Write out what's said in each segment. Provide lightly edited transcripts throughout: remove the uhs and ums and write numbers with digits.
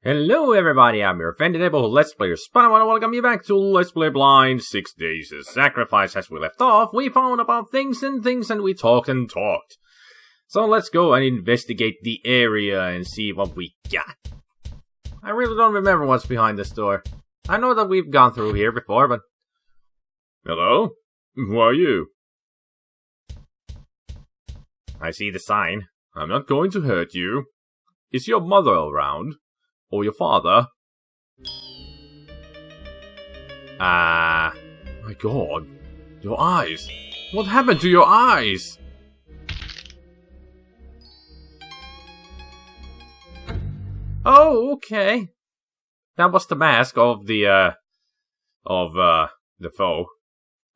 Hello everybody, I'm your offended neighborhood Let's Player SpiderMwa and welcome you back to Let's Play Blind 6 Days of Sacrifice. As we left off, we found about things and we talked and talked. So let's go and investigate the area and see what we got. I really don't remember what's behind this door. I know that we've gone through here before, but... Hello? Who are you? I see the sign. I'm not going to hurt you. Is your mother around? Or your father? My god. Your eyes. What happened to your eyes? Oh, okay. That was the mask of the foe.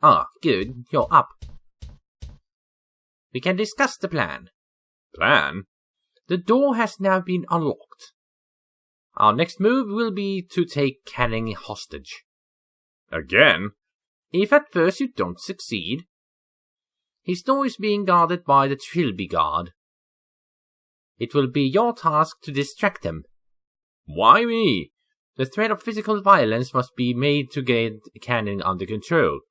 Ah, good. You're up. We can discuss the plan. Plan? The door has now been unlocked. Our next move will be to take Canning hostage. Again? If at first you don't succeed. His door is being guarded by the Trilby guard. It will be your task to distract them. Why me? The threat of physical violence must be made to get Canning under control.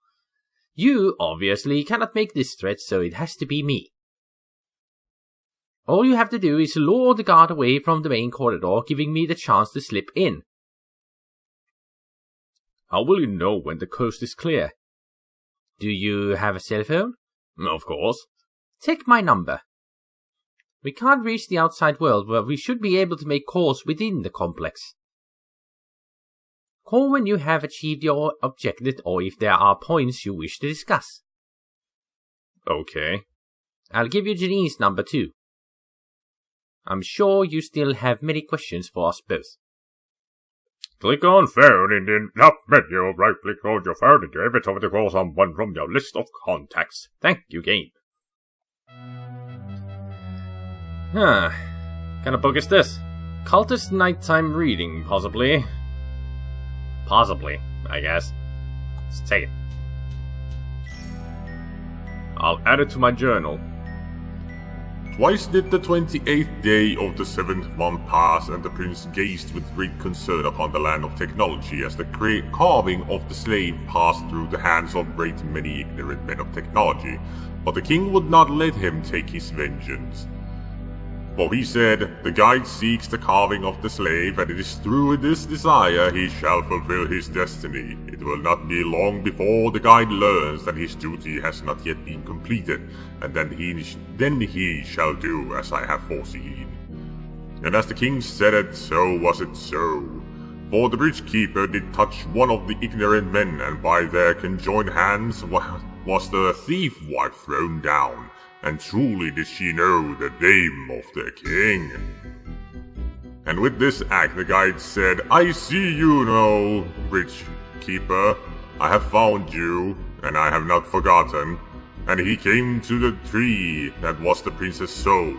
You, obviously, cannot make this threat, so it has to be me. All you have to do is lure the guard away from the main corridor, giving me the chance to slip in. How will you know when the coast is clear? Do you have a cell phone? Of course. Take my number. We can't reach the outside world, but we should be able to make calls within the complex. Call when you have achieved your objective or if there are points you wish to discuss. Okay. I'll give you Janine's number too. I'm sure you still have many questions for us both. Click on phone in the top menu, right-click on your phone and every time to call someone from your list of contacts. Thank you, game. Huh. What kind of book is this? Cultist nighttime reading, possibly. Possibly, I guess. Let's take it. I'll add it to my journal. Twice did the 28th day of the 7th month pass, and the prince gazed with great concern upon the land of technology as the carving of the slave passed through the hands of great many ignorant men of technology. But the king would not let him take his vengeance. For he said, the guide seeks the carving of the slave, and it is through this desire he shall fulfill his destiny. It will not be long before the guide learns that his duty has not yet been completed, and then he shall do as I have foreseen. And as the king said it, so was it so. For the bridge keeper did touch one of the ignorant men, and by their conjoined hands was the thief wife thrown down. And truly did she know the name of the king. And with this act the guide said, I see you now, bridge keeper. I have found you, and I have not forgotten. And he came to the tree that was the prince's soul,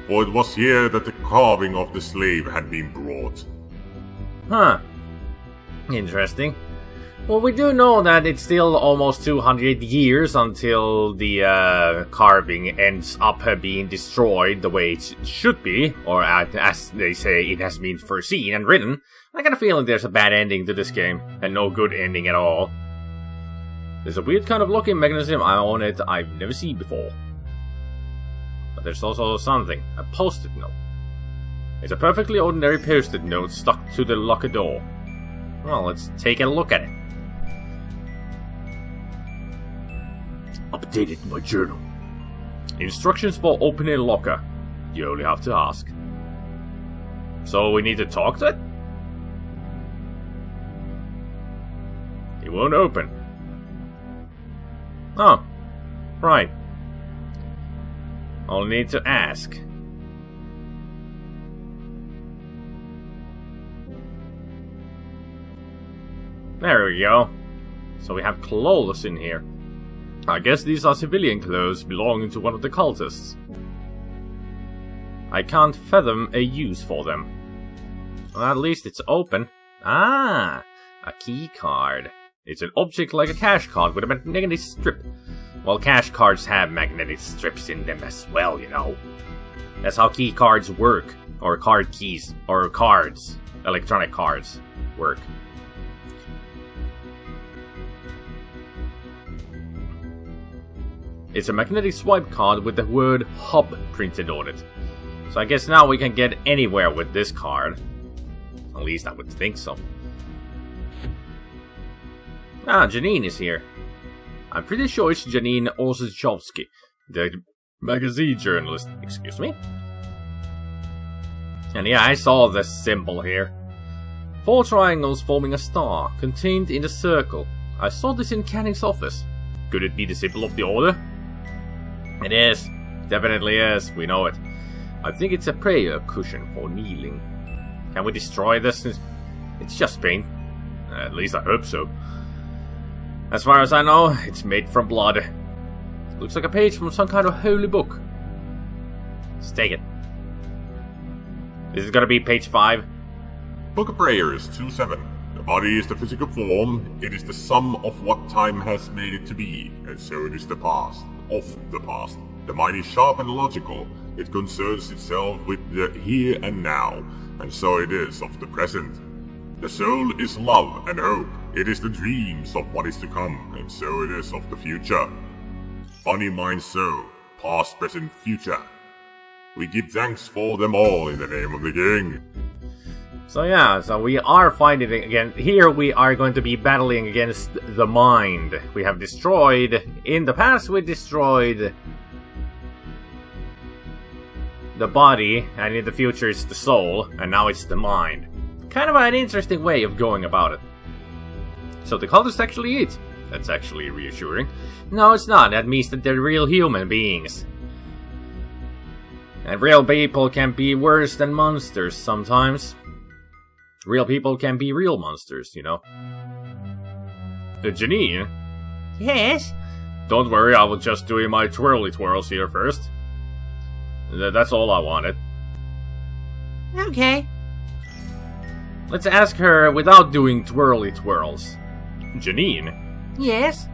for it was here that the carving of the slave had been brought. Huh. Interesting. Well, we do know that it's still almost 200 years until the carving ends up being destroyed the way it should be, or as they say, it has been foreseen and written. I got a feeling there's a bad ending to this game, and no good ending at all. There's a weird kind of locking mechanism on it I've never seen before. But there's also something, a post-it note. It's a perfectly ordinary post-it note stuck to the locker door. Well, let's take a look at it. Updated my journal. Instructions for opening locker. You only have to ask. So we need to talk to it? It won't open. Oh, right. I'll need to ask. There we go. So we have clothes in here. I guess these are civilian clothes belonging to one of the cultists. I can't fathom a use for them. Well, at least it's open. Ah, a key card. It's an object like a cash card with a magnetic strip. Well, cash cards have magnetic strips in them as well, you know. That's how key cards work. Or card keys. Or cards. electronic cards work. It's a magnetic swipe card with the word hub printed on it. So I guess now we can get anywhere with this card. At least I would think so. Ah, Janine is here. I'm pretty sure it's Janine Orzechowski, the magazine journalist. Excuse me? And yeah, I saw this symbol here. 4 triangles forming a star, contained in a circle. I saw this in Canning's office. Could it be the symbol of the Order? It is. Definitely is. We know it. I think it's a prayer cushion for kneeling. Can we destroy this? It's just paint. At least I hope so. As far as I know, it's made from blood. Looks like a page from some kind of holy book. Let's take it. Is it gonna be page 5? Book of Prayers 2:7. The body is the physical form, it is the sum of what time has made it to be, and so it is the past, of the past. The mind is sharp and logical, it concerns itself with the here and now, and so it is of the present. The soul is love and hope, it is the dreams of what is to come, and so it is of the future. Body, mind, soul, past, present, future. We give thanks for them all in the name of the King. So yeah, so we are fighting again. Here we are going to be battling against the mind. We have destroyed, in the past we destroyed the body, and in the future it's the soul, and now it's the mind. Kind of an interesting way of going about it. So the cultists actually eat. That's actually reassuring. No, it's not. That means that they're real human beings. And real people can be worse than monsters sometimes. Real people can be real monsters, you know. Janine? Yes? Don't worry, I was just doing my twirly twirls here first. That's all I wanted. Okay. Let's ask her without doing twirly twirls. Janine? Yes?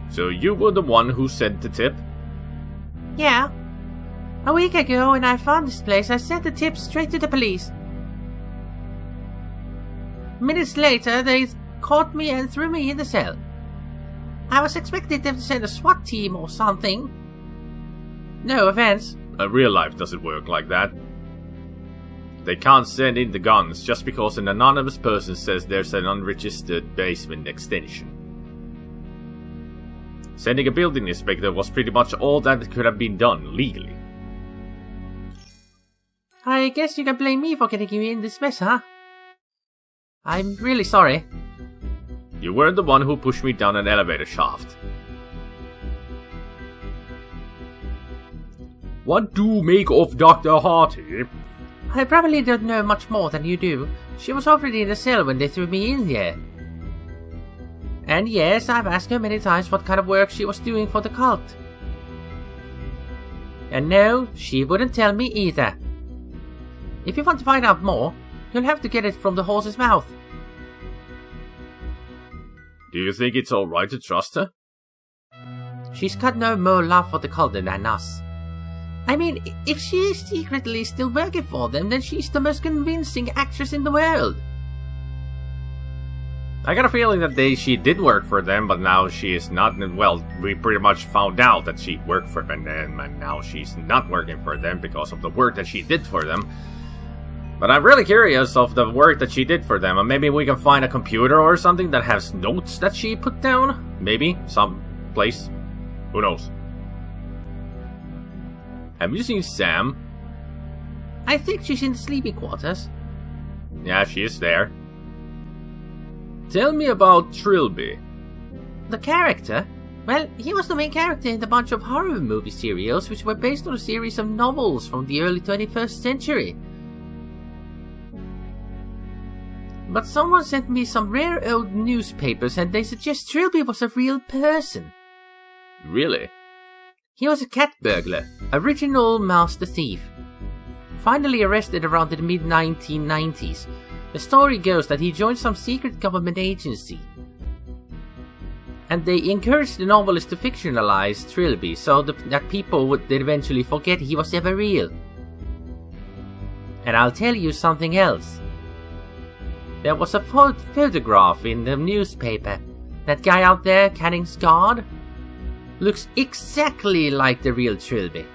So you were the one who sent the tip? Yeah. A week ago, when I found this place, I sent the tip straight to the police. Minutes later, they caught me and threw me in the cell. I was expecting them to send a SWAT team or something. No offense. Real life doesn't work like that. They can't send in the guns just because an anonymous person says there's an unregistered basement extension. Sending a building inspector was pretty much all that could have been done legally. I guess you can blame me for getting you in this mess, huh? I'm really sorry. You were the one who pushed me down an elevator shaft. What do you make of Dr. Harty? I probably don't know much more than you do. She was already in the cell when they threw me in there. And yes, I've asked her many times what kind of work she was doing for the cult. And no, she wouldn't tell me either. If you want to find out more, you'll have to get it from the horse's mouth. Do you think it's alright to trust her? She's got no more love for the cult than us. I mean, if she is secretly still working for them, then she's the most convincing actress in the world. I got a feeling that she did work for them, but now she is not. Well, we pretty much found out that she worked for them, and now she's not working for them because of the work that she did for them. But I'm really curious of the work that she did for them, and maybe we can find a computer or something that has notes that she put down? Maybe? Some place? Who knows? Have you seen Sam? I think she's in the sleeping quarters. Yeah, she is there. Tell me about Trilby. The character? Well, he was the main character in the bunch of horror movie serials which were based on a series of novels from the early 21st century. But someone sent me some rare old newspapers and they suggest Trilby was a real person. Really? He was a cat burglar, original master thief. Finally arrested around the mid-1990s. The story goes that he joined some secret government agency. And they encouraged the novelist to fictionalize Trilby so that people would eventually forget he was ever real. And I'll tell you something else. There was a photograph in the newspaper. That guy out there, Canning's guard, looks exactly like the real Trilby.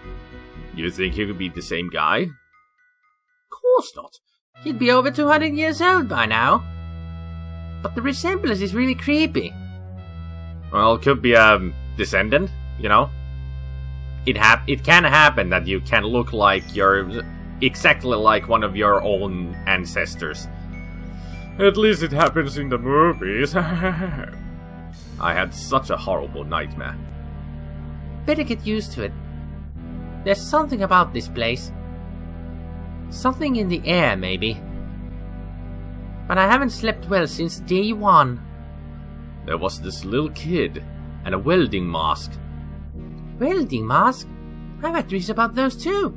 You think he could be the same guy? Of course not. He'd be over 200 years old by now. But the resemblance is really creepy. Well, could be a descendant, you know? It can happen that you can look like you're exactly like one of your own ancestors. At least it happens in the movies. I had such a horrible nightmare. Better get used to it. There's something about this place. Something in the air, maybe. But I haven't slept well since day one. There was this little kid and a welding mask. Welding mask? I've had dreams about those too.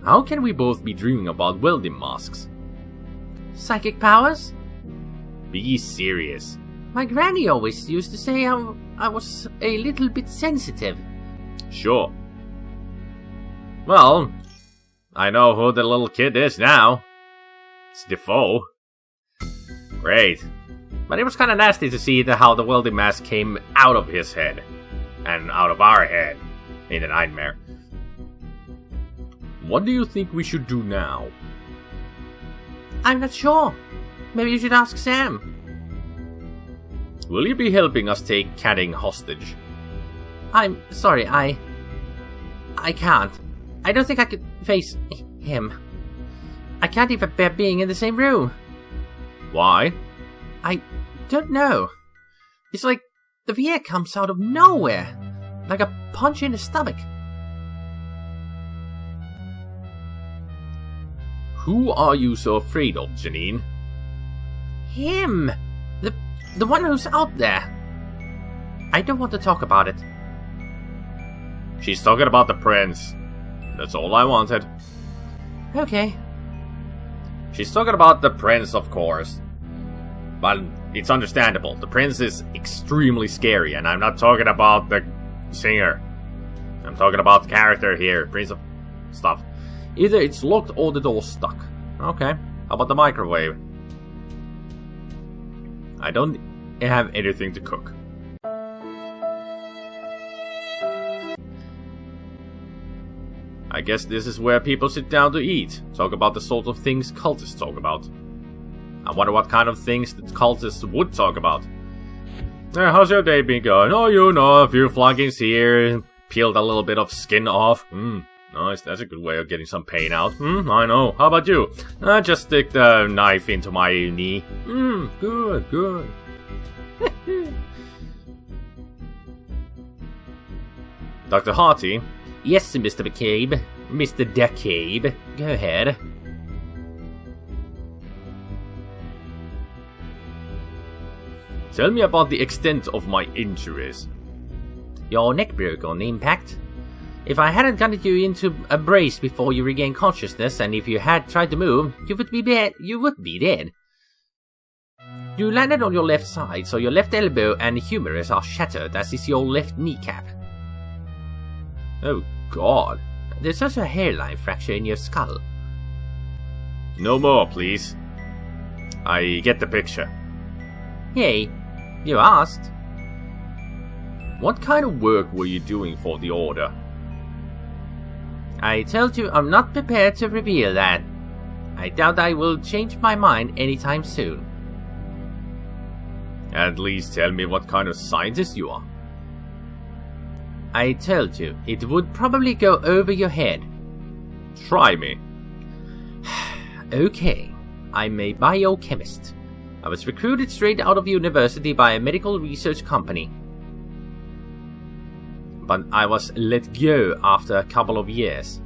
How can we both be dreaming about welding masks? Psychic powers? Be serious. My granny always used to say I was a little bit sensitive. Sure. Well, I know who the little kid is now. It's Defoe. Great. But it was kind of nasty to see how the welding mask came out of his head. And out of our head. In the nightmare. What do you think we should do now? I'm not sure. Maybe you should ask Sam. Will you be helping us take Canning hostage? I'm sorry, I can't. I don't think I could face him. I can't even bear being in the same room. Why? I don't know. It's like the fear comes out of nowhere. Like a punch in the stomach. Who are you so afraid of, Janine? Him! The one who's out there. I don't want to talk about it. She's talking about the prince. That's all I wanted. Okay. She's talking about the prince, of course. But it's understandable. The prince is extremely scary, and I'm not talking about the singer. I'm talking about the character here, prince of stuff. Either it's locked or the door's stuck. Okay, how about the microwave? I don't have anything to cook. I guess this is where people sit down to eat. Talk about the sort of things cultists talk about. I wonder what kind of things the cultists would talk about. How's your day been going? Oh, you know, a few floggings here. Peeled a little bit of skin off. Nice, that's a good way of getting some pain out. I know. How about you? Just stick the knife into my knee. Good. Dr. Harty? Yes, Mr. McCabe. Mr. DeCabe. Go ahead. Tell me about the extent of my injuries. Your neck broke on impact. If I hadn't gotten you into a brace before you regained consciousness, and if you had tried to move, you would be dead. You landed on your left side, so your left elbow and humerus are shattered, as is your left kneecap. Oh, God. There's also a hairline fracture in your skull. No more, please. I get the picture. Hey, you asked. What kind of work were you doing for the Order? I told you I'm not prepared to reveal that. I doubt I will change my mind anytime soon. At least tell me what kind of scientist you are. I told you, it would probably go over your head. Try me. Okay, I'm a biochemist. I was recruited straight out of university by a medical research company. But I was let go after a couple of years.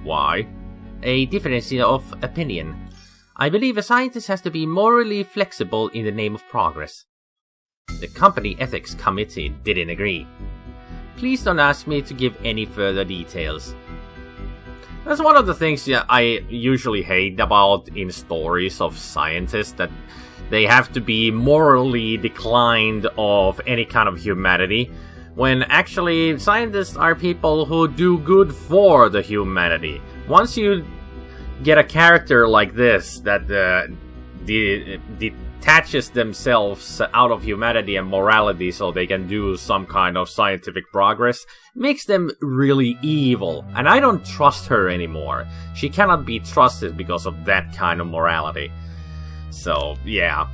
Why? A difference of opinion. I believe a scientist has to be morally flexible in the name of progress. The company ethics committee didn't agree. Please don't ask me to give any further details. That's one of the things I usually hate about in stories of scientists, that they have to be morally declined of any kind of humanity. When actually scientists are people who do good for the humanity. Once you get a character like this that detaches themselves out of humanity and morality so they can do some kind of scientific progress, makes them really evil. And I don't trust her anymore. She cannot be trusted because of that kind of morality. So, yeah.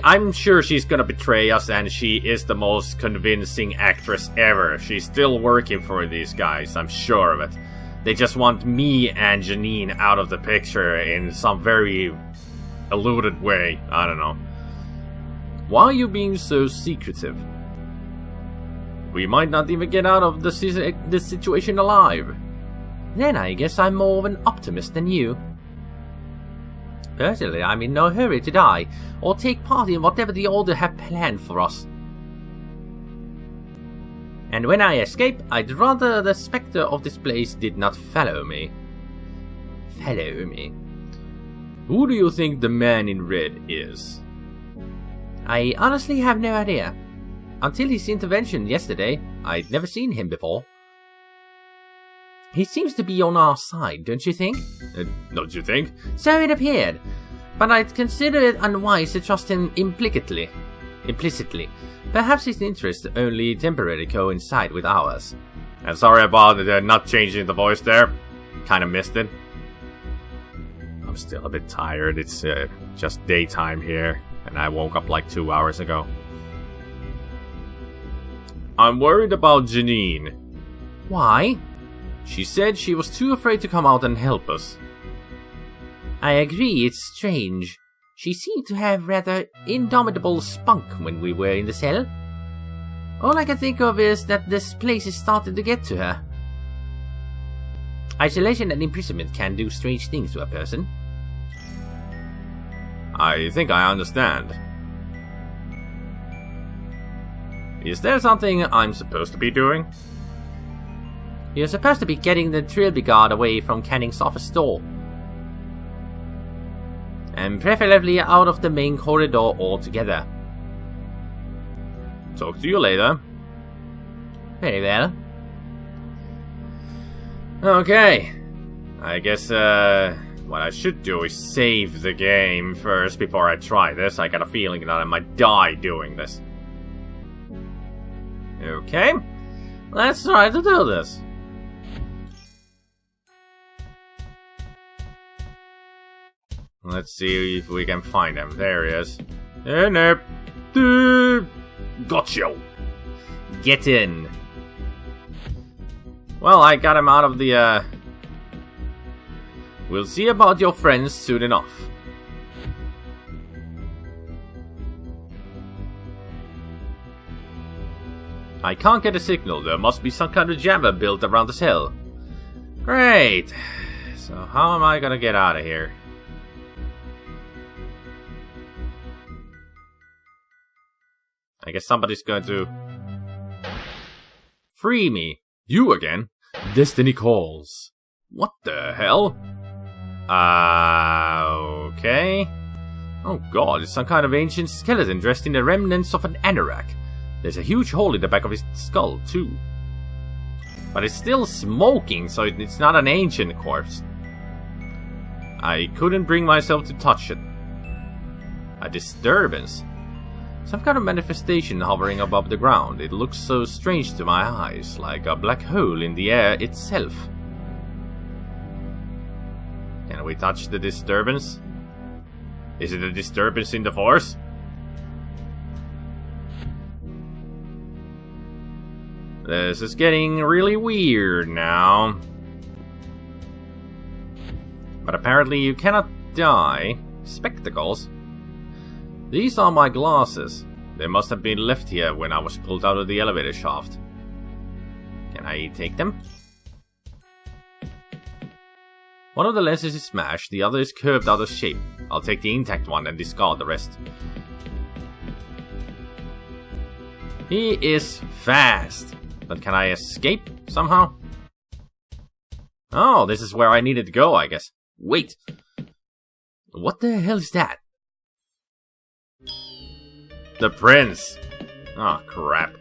I'm sure she's gonna betray us, and she is the most convincing actress ever. She's still working for these guys, I'm sure of it. They just want me and Janine out of the picture in some very eluded way. I don't know. Why are you being so secretive? We might not even get out of this situation alive. Then I guess I'm more of an optimist than you. Personally, I'm in no hurry to die, or take part in whatever the Order have planned for us. And when I escape, I'd rather the spectre of this place did not follow me. Who do you think the man in red is? I honestly have no idea. Until his intervention yesterday, I'd never seen him before. He seems to be on our side, don't you think? Don't you think? So it appeared, but I'd consider it unwise to trust him implicitly. Perhaps his interests only temporarily coincide with ours. I'm sorry about not changing the voice there. Kinda missed it. I'm still a bit tired. It's just daytime here, and I woke up like 2 hours ago. I'm worried about Janine. Why? She said she was too afraid to come out and help us. I agree, it's strange. She seemed to have rather indomitable spunk when we were in the cell. All I can think of is that this place is starting to get to her. Isolation and imprisonment can do strange things to a person. I think I understand. Is there something I'm supposed to be doing? You're supposed to be getting the Trilby guard away from Canning's office door. And preferably out of the main corridor altogether. Talk to you later. Very well. Okay. I guess what I should do is save the game first before I try this. I got a feeling that I might die doing this. Okay. Let's try to do this. Let's see if we can find him. There he is. Nope. Gotcha. Get in. Well, I got him out of the, We'll see about your friends soon enough. I can't get a signal. There must be some kind of jammer built around the cell. Great. So how am I gonna get out of here? I guess somebody's going to free me. You again? Destiny calls. What the hell? Okay. Oh god, it's some kind of ancient skeleton dressed in the remnants of an anorak. There's a huge hole in the back of his skull, too. But it's still smoking, so it's not an ancient corpse. I couldn't bring myself to touch it. A disturbance. Some kind of manifestation hovering above the ground. It looks so strange to my eyes, like a black hole in the air itself. Can we touch the disturbance? Is it a disturbance in the force? This is getting really weird now. But apparently you cannot die. Spectacles? These are my glasses. They must have been left here when I was pulled out of the elevator shaft. Can I take them? One of the lenses is smashed, the other is curved out of shape. I'll take the intact one and discard the rest. He is fast. But can I escape somehow? Oh, this is where I needed to go, I guess. Wait. What the hell is that? The prince. Oh, crap.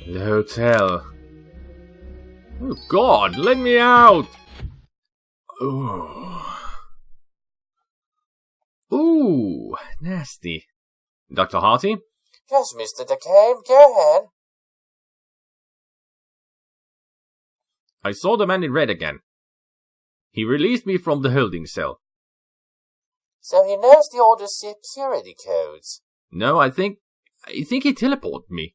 In the hotel. Oh God, let me out! Ooh, nasty. Dr. Harty? Yes, Mr. DeCame, go ahead. I saw the man in red again. He released me from the holding cell. So he knows the order's security codes? No, I think he teleported me.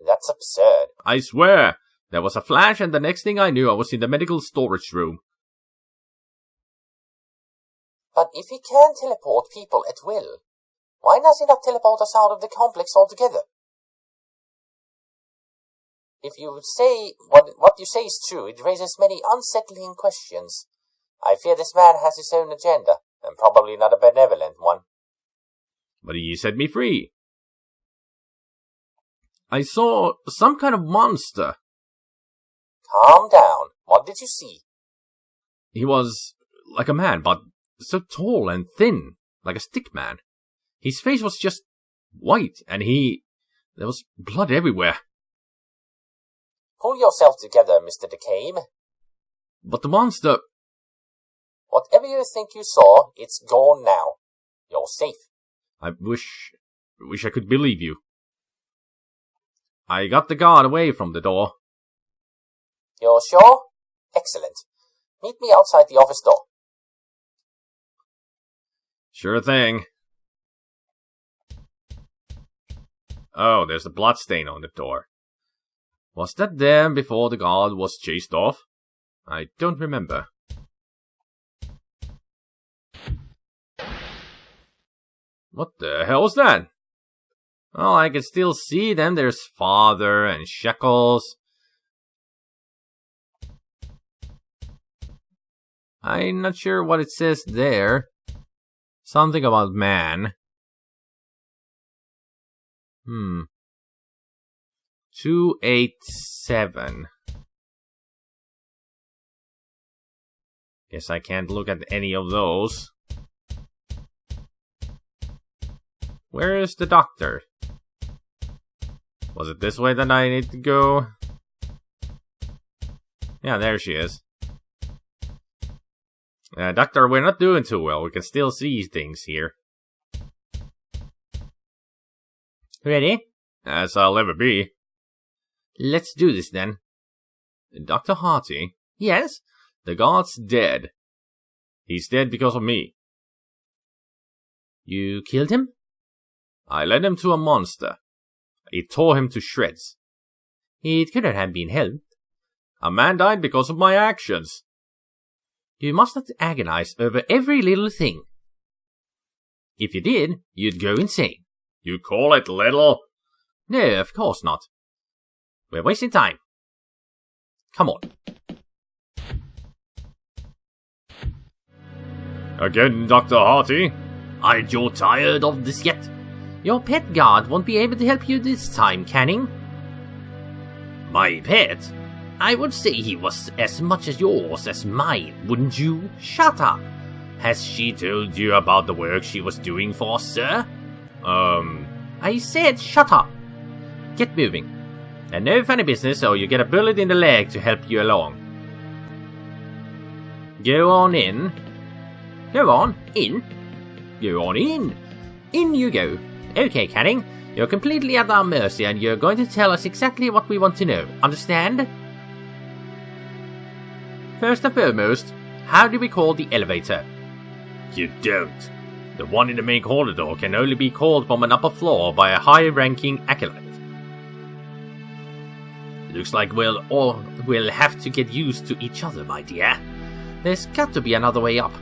That's absurd. I swear! There was a flash and the next thing I knew I was in the medical storage room. But if he can teleport people at will, why does he not teleport us out of the complex altogether? If you say what you say is true, it raises many unsettling questions. I fear this man has his own agenda, and probably not a benevolent one. But he set me free. I saw some kind of monster. Calm down. What did you see? He was like a man, but so tall and thin, like a stick man. His face was just white, and there was blood everywhere. Pull yourself together, Mr. DeCame. But the monster... Whatever you think you saw, it's gone now. You're safe. I wish I could believe you. I got the guard away from the door. You're sure? Excellent. Meet me outside the office door. Sure thing. Oh, there's a blood stain on the door. Was that there before the guard was chased off? I don't remember. What the hell was that? Well, I can still see them. There's Father and Shekels. I'm not sure what it says there. Something about man. 287. Guess I can't look at any of those. Where is the doctor? Was it this way that I need to go? Yeah, there she is. Doctor, we're not doing too well. We can still see things here. Ready? As I'll ever be. Let's do this then. Dr. Harty? Yes? The guard's dead. He's dead because of me. You killed him? I led him to a monster. It tore him to shreds. It couldn't have been helped. A man died because of my actions. You must not agonize over every little thing. If you did, you'd go insane. You call it little? No, of course not. We're wasting time. Come on. Again, Dr. Harty? Aren't you tired of this yet? Your pet guard won't be able to help you this time, Canning. My pet? I would say he was as much as yours as mine, wouldn't you? Shut up! Has she told you about the work she was doing for us, sir? I said shut up. Get moving. And no funny business or you get a bullet in the leg to help you along. Go on in. Go on, in. Go on in. In you go. Okay, Canning. You're completely at our mercy and you're going to tell us exactly what we want to know. Understand? First and foremost, how do we call the elevator? You don't. The one in the main corridor can only be called from an upper floor by a high-ranking acolyte. Looks like we'll have to get used to each other, my dear. There's got to be another way up.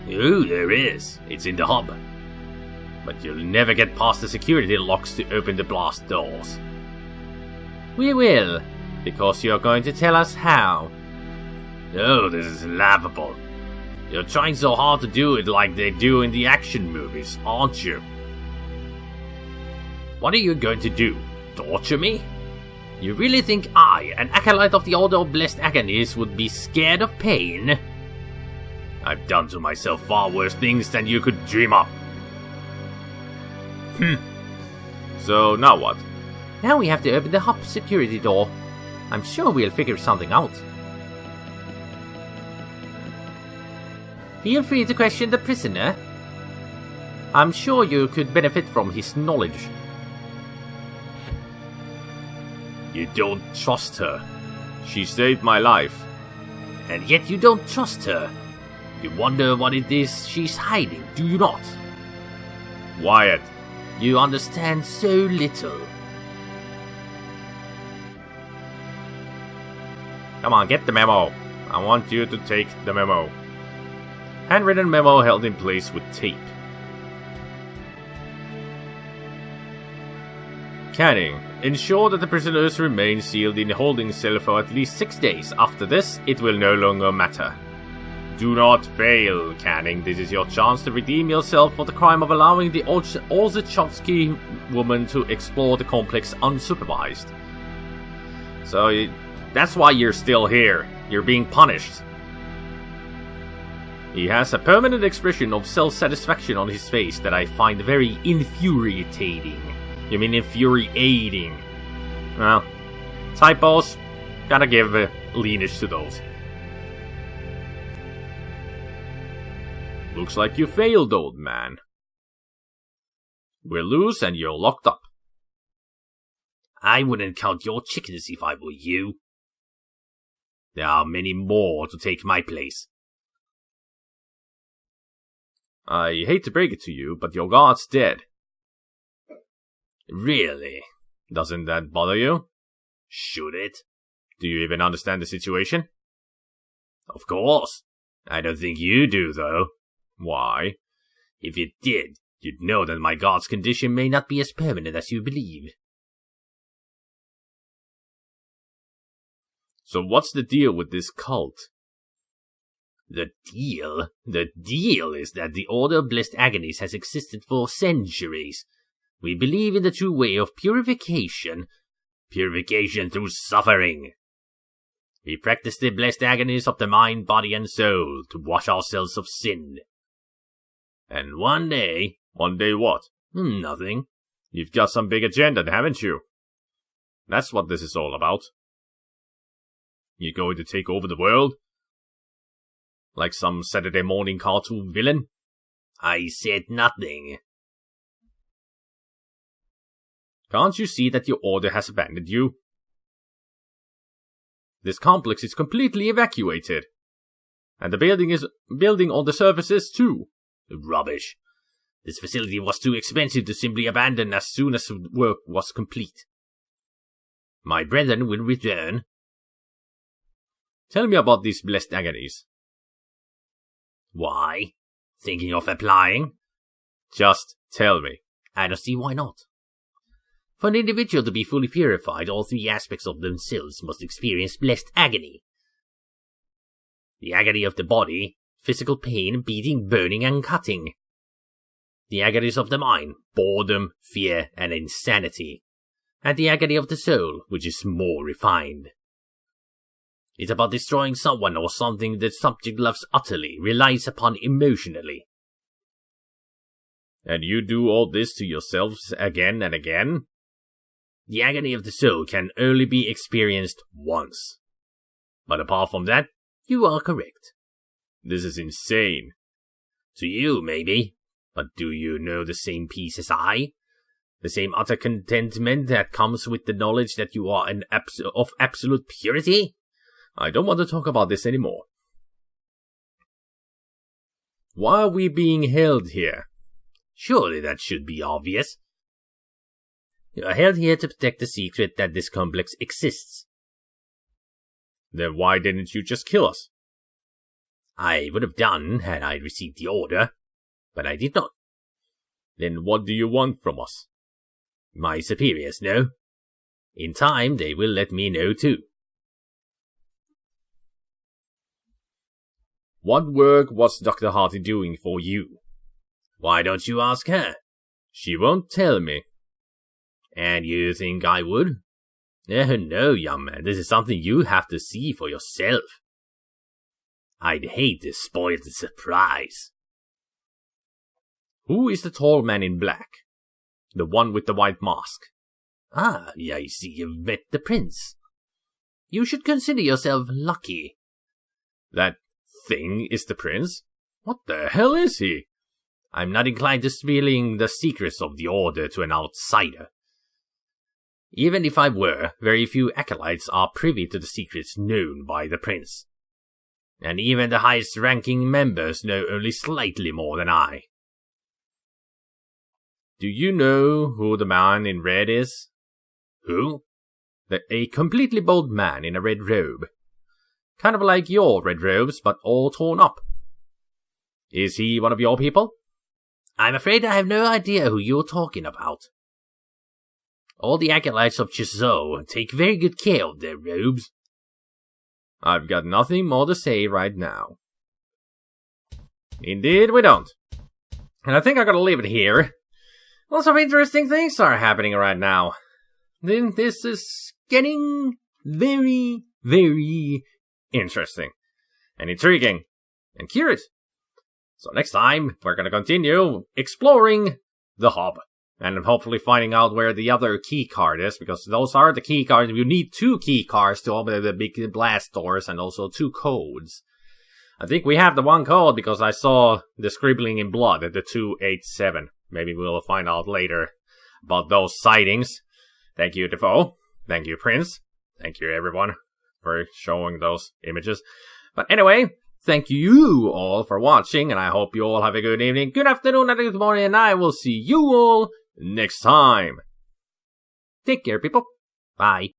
Oh, there is. It's in the hub. But you'll never get past the security locks to open the blast doors. We will, because you're going to tell us how. Oh, this is laughable. You're trying so hard to do it like they do in the action movies, aren't you? What are you going to do? Torture me? You really think I, an acolyte of the Order of Blessed Agonies, would be scared of pain? I've done to myself far worse things than you could dream up. So, now what? Now we have to open the hub security door. I'm sure we'll figure something out. Feel free to question the prisoner. I'm sure you could benefit from his knowledge. You don't trust her. She saved my life. And yet you don't trust her. You wonder what it is she's hiding, do you not? Wyatt. You understand so little. Come on, get the memo. I want you to take the memo. Handwritten memo held in place with tape. Canning. Ensure that the prisoners remain sealed in the holding cell for at least 6 days. After this, it will no longer matter. Do not fail, Canning. This is your chance to redeem yourself for the crime of allowing the Olzachowski woman to explore the complex unsupervised. So, that's why you're still here. You're being punished. He has a permanent expression of self-satisfaction on his face that I find very infuriating. You mean infuriating? Well, typos, gotta give lineage to those. Looks like you failed, old man. We're loose and you're locked up. I wouldn't count your chickens if I were you. There are many more to take my place. I hate to break it to you, but your guard's dead. Really? Doesn't that bother you? Should it? Do you even understand the situation? Of course. I don't think you do, though. Why? If you did, you'd know that my guard's condition may not be as permanent as you believe. So what's the deal with this cult? The deal is that the Order of Blessed Agonies has existed for centuries. We believe in the true way of purification through suffering. We practice the blessed agonies of the mind, body, and soul to wash ourselves of sin. And one day... One day what? Nothing. You've got some big agenda, haven't you? That's what this is all about. You're going to take over the world? Like some Saturday morning cartoon villain? I said nothing. Can't you see that your order has abandoned you? This complex is completely evacuated. And the building on the surface is too. Rubbish. This facility was too expensive to simply abandon as soon as work was complete. My brethren will return. Tell me about these blessed agonies. Why? Thinking of applying? Just tell me. I don't see why not. For an individual to be fully purified, all three aspects of themselves must experience blessed agony. The agony of the body, physical pain, beating, burning, and cutting. The agonies of the mind, boredom, fear, and insanity. And the agony of the soul, which is more refined. It's about destroying someone or something the subject loves utterly, relies upon emotionally. And you do all this to yourselves again and again? The agony of the soul can only be experienced once. But apart from that, you are correct. This is insane. To you, maybe. But do you know the same peace as I? The same utter contentment that comes with the knowledge that you are of absolute purity? I don't want to talk about this anymore. Why are we being held here? Surely that should be obvious. You are held here to protect the secret that this complex exists. Then why didn't you just kill us? I would have done had I received the order, but I did not. Then what do you want from us? My superiors know. In time they will let me know too. What work was Dr. Hardy doing for you? Why don't you ask her? She won't tell me. And you think I would? Oh no, young man, this is something you have to see for yourself. I'd hate to spoil the surprise. Who is the tall man in black? The one with the white mask? Ah, I see you've met the prince. You should consider yourself lucky. That thing is the prince? What the hell is he? I'm not inclined to spilling the secrets of the Order to an outsider. Even if I were, very few acolytes are privy to the secrets known by the prince. And even the highest-ranking members know only slightly more than I. Do you know who the man in red is? Who? A completely bald man in a red robe. Kind of like your red robes, but all torn up. Is he one of your people? I'm afraid I have no idea who you're talking about. All the acolytes of Chizou take very good care of their robes. I've got nothing more to say right now. Indeed we don't. And I think I gotta leave it here. Lots of interesting things are happening right now. This is getting very, very interesting. And intriguing. And curious. So next time, we're gonna continue exploring the hub. And hopefully finding out where the other key card is, because those are the key cards. You need 2 key cards to open the big blast doors, and also 2 codes. I think we have the 1 code, because I saw the scribbling in blood at the 287. Maybe we'll find out later about those sightings. Thank you, Defoe. Thank you, Prince. Thank you, everyone, for showing those images. But anyway, thank you all for watching, and I hope you all have a good evening, good afternoon, and good morning, and I will see you all next time. Take care, people. Bye.